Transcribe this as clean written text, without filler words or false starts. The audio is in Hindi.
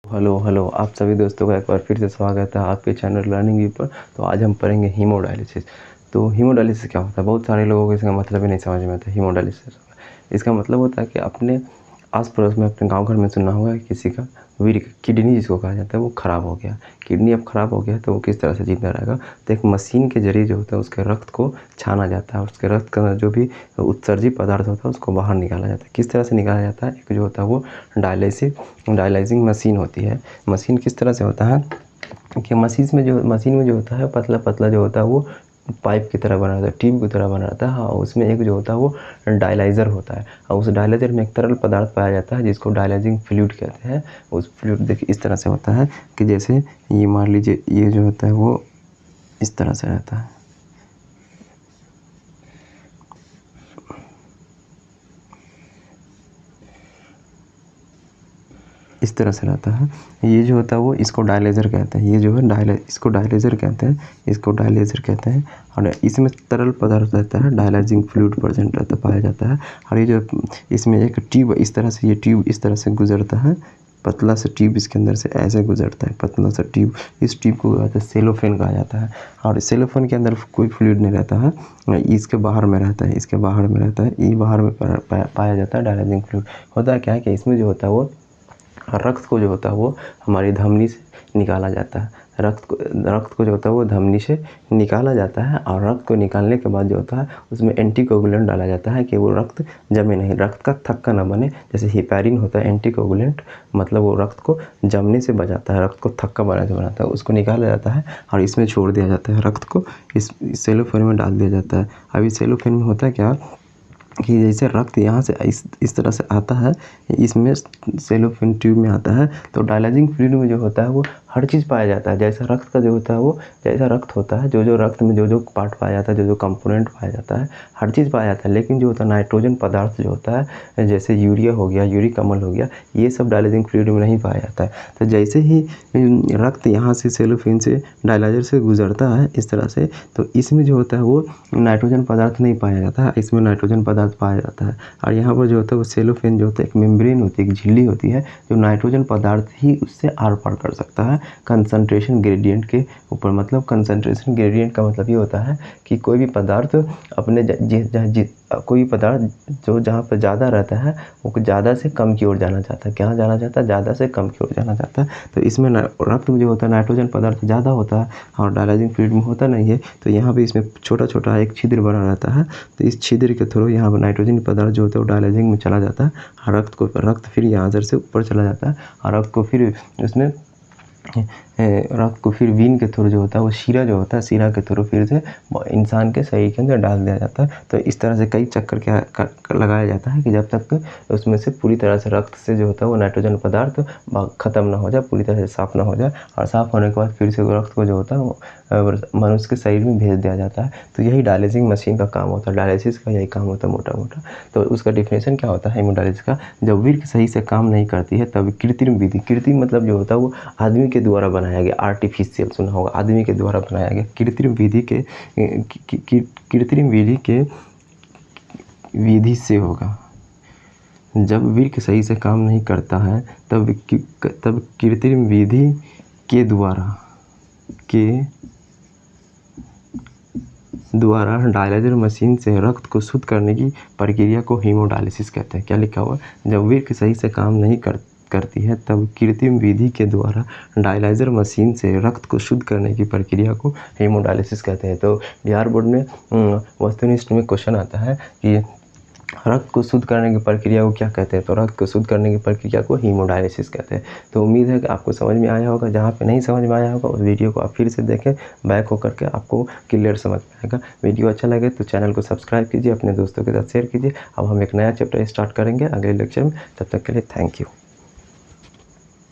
हेलो आप सभी दोस्तों का एक बार फिर से स्वागत है आपके चैनल लर्निंग व्यू पर। तो आज हम पढ़ेंगे हीमोडायलिसिस। तो हीमोडायलिसिस क्या होता है? बहुत सारे लोगों को इसका मतलब ही नहीं समझ में आता। हीमोडायलिसिस इसका मतलब होता है कि अपने आस पड़ोस में, अपने गांव घर में सुना होगा कि किसी का वीर किडनी जिसको कहा जाता है वो ख़राब हो गया। किडनी अब ख़राब हो गया तो वो किस तरह से जिंदा रहेगा? तो एक मशीन के जरिए जो होता है उसके रक्त को छाना जाता है और उसके रक्त का जो भी उत्सर्जित पदार्थ होता है उसको बाहर निकाला जाता है। किस तरह से निकाला जाता है? एक जो होता है वो डायलाइजिंग मशीन होती है। मशीन किस तरह से होता है कि मशीन में जो होता है पतला पतला जो होता है वो पाइप की तरह बना रहता है, ट्यूब की तरह बना रहता है। हाँ, उसमें एक जो होता है वो डायलाइज़र होता है और उस डायलाइज़र में एक तरल पदार्थ पाया जाता है जिसको डायलाइजिंग फ्लूइड कहते हैं। उस फ्लूइड देखिए इस तरह से होता है कि जैसे ये मान लीजिए ये जो होता है वो इस तरह से रहता है, इस तरह से रहता है। ये जो होता है वो इसको डायलाइज़र कहते हैं। ये जो है इसको डायलाइज़र कहते हैं, इसको डायलाइज़र कहते हैं। और इसमें तरल पदार्थ रहता है, डायलाइजिंग फ्लूइड प्रेजेंट रहता पाया जाता है। और ये जो इसमें एक ट्यूब इस तरह से, ये ट्यूब इस तरह से गुजरता है, पतला सा ट्यूब इसके अंदर से ऐसे गुजरता है, पतला सा ट्यूब। इस ट्यूब को कहते हैं सेलोफेन कहा जाता है। और सेलोफेन के अंदर कोई फ्लूइड नहीं रहता है, इसके बाहर में रहता है, इसके बाहर में रहता है, ये बाहर में पाया जाता है डायलाइजिंग फ्लूइड। होता है क्या है कि इसमें जो होता है वो रक्त को जो होता है वो हमारी धमनी से निकाला जाता है। रक्त को जो होता है वो धमनी से निकाला जाता है और रक्त को निकालने के बाद जो होता है उसमें एंटीकोगुलेंट डाला जाता है कि वो रक्त जमे नहीं, रक्त का थक्का न बने। जैसे हिपैरिन होता है एंटीकोगुलेंट, मतलब वो रक्त को जमने से बचाता है, रक्त को थक्का बनाता है। उसको निकाला जाता है और इसमें छोड़ दिया जाता है, रक्त को इस सेलोफेन में डाल दिया जाता है। अभी सेलोफेन में होता है क्या कि जैसे रक्त यहाँ से इस तरह से आता है, इसमें सेलोफेन ट्यूब में आता है। तो डायलाइजिंग फ्लूइड में जो होता है वो हर चीज़ पाया जाता है। जैसा रक्त का जो होता है वो, जैसा रक्त होता है, जो रक्त में जो पार्ट पाया जाता है, जो कंपोनेंट पाया जाता है, हर चीज़ पाया जाता है। लेकिन जो होता है नाइट्रोजन पदार्थ जो होता है, जैसे यूरिया हो गया, यूरिक अम्ल हो गया, ये सब डायलाइजिंग फ्लूइड में नहीं पाया जाता है। तो जैसे ही रक्त यहाँ से सेलोफेन से डायलाइजर से गुजरता है इस तरह से, तो इसमें जो होता है वो नाइट्रोजन पदार्थ नहीं पाया जाता है, इसमें नाइट्रोजन पदार्थ पाया जाता है। और यहाँ पर जो होता है वो सेलोफेन जो होता है एक मेम्ब्रेन होती है, एक झिल्ली होती है, जो नाइट्रोजन पदार्थ ही उससे आर पार कर सकता है कंसंट्रेशन ग्रेडियंट के ऊपर। मतलब कंसंट्रेशन ग्रेडियंट का मतलब ये होता है कि कोई भी पदार्थ अपने कोई पदार्थ जो जहाँ पर ज़्यादा रहता है वो ज़्यादा से कम की ओर जाना चाहता है। कहाँ जाना चाहता है? ज़्यादा से कम की ओर जाना चाहता है। तो इसमें रक्त में जो होता है नाइट्रोजन पदार्थ ज़्यादा होता है और डायलाइजिंग फ्लूइड में होता नहीं है। तो यहाँ पे इसमें छोटा छोटा एक छिद्र बना रहता है, तो इस छिद्र के थ्रू यहाँ पर नाइट्रोजन पदार्थ जो होता है वो डायलाइजिंग में चला जाता है। रक्त फिर यहाँ से ऊपर चला जाता है और रक्त को फिर उसमें रक्त को फिर वीन के थ्रू जो होता है वो शीरा जो होता है, शीरा के थ्रू फिर से इंसान के शरीर के अंदर डाल दिया जाता है। तो इस तरह से कई चक्कर लगाया जाता है कि जब तक उसमें से पूरी तरह से रक्त से जो होता है वो नाइट्रोजन पदार्थ ख़त्म ना हो जाए, पूरी तरह से साफ़ ना हो जाए। और साफ़ होने के बाद फिर से रक्त को जो होता है वो मनुष्य के शरीर में भेज दिया जाता है। तो यही डायलिसिंग मशीन का काम होता है, डायलिसिस का यही काम होता है मोटा मोटा। तो उसका डिफिनेशन क्या होता है हीमोडायलिसिस का? जब वृक्क सही से काम नहीं करती है तब कृत्रिम विधि, कृत्रिम मतलब जो होता है वो आदमी के द्वारा बनाया गया, आर्टिफिशियल सुना होगा, आदमी के द्वारा बनाया गया कृत्रिम विधि से होगा। जब वृक्क सही से काम नहीं करता है तब कृत्रिम विधि के द्वारा डायलाइजर मशीन से रक्त को शुद्ध करने की प्रक्रिया को हीमोडायलिसिस कहते हैं। क्या लिखा हुआ? जब वृक्क सही से काम नहीं करती है तब कृत्रिम विधि के द्वारा डायलाइजर मशीन से रक्त को शुद्ध करने की प्रक्रिया को हीमोडायलिसिस कहते हैं। तो बिहार बोर्ड में वस्तुनिष्ठ में क्वेश्चन आता है कि रक्त को शुद्ध करने की प्रक्रिया को क्या कहते हैं? तो रक्त को शुद्ध करने की प्रक्रिया को हीमोडायलिसिस कहते हैं। तो उम्मीद है कि आपको समझ में आया होगा। जहाँ पे नहीं समझ में आया होगा उस वीडियो को आप फिर से देखें, बैक होकर के आपको क्लियर समझ में आएगा। वीडियो अच्छा लगे तो चैनल को सब्सक्राइब कीजिए, अपने दोस्तों के साथ शेयर कीजिए। अब हम एक नया चैप्टर स्टार्ट करेंगे अगले लेक्चर में। तब तक के लिए थैंक यू।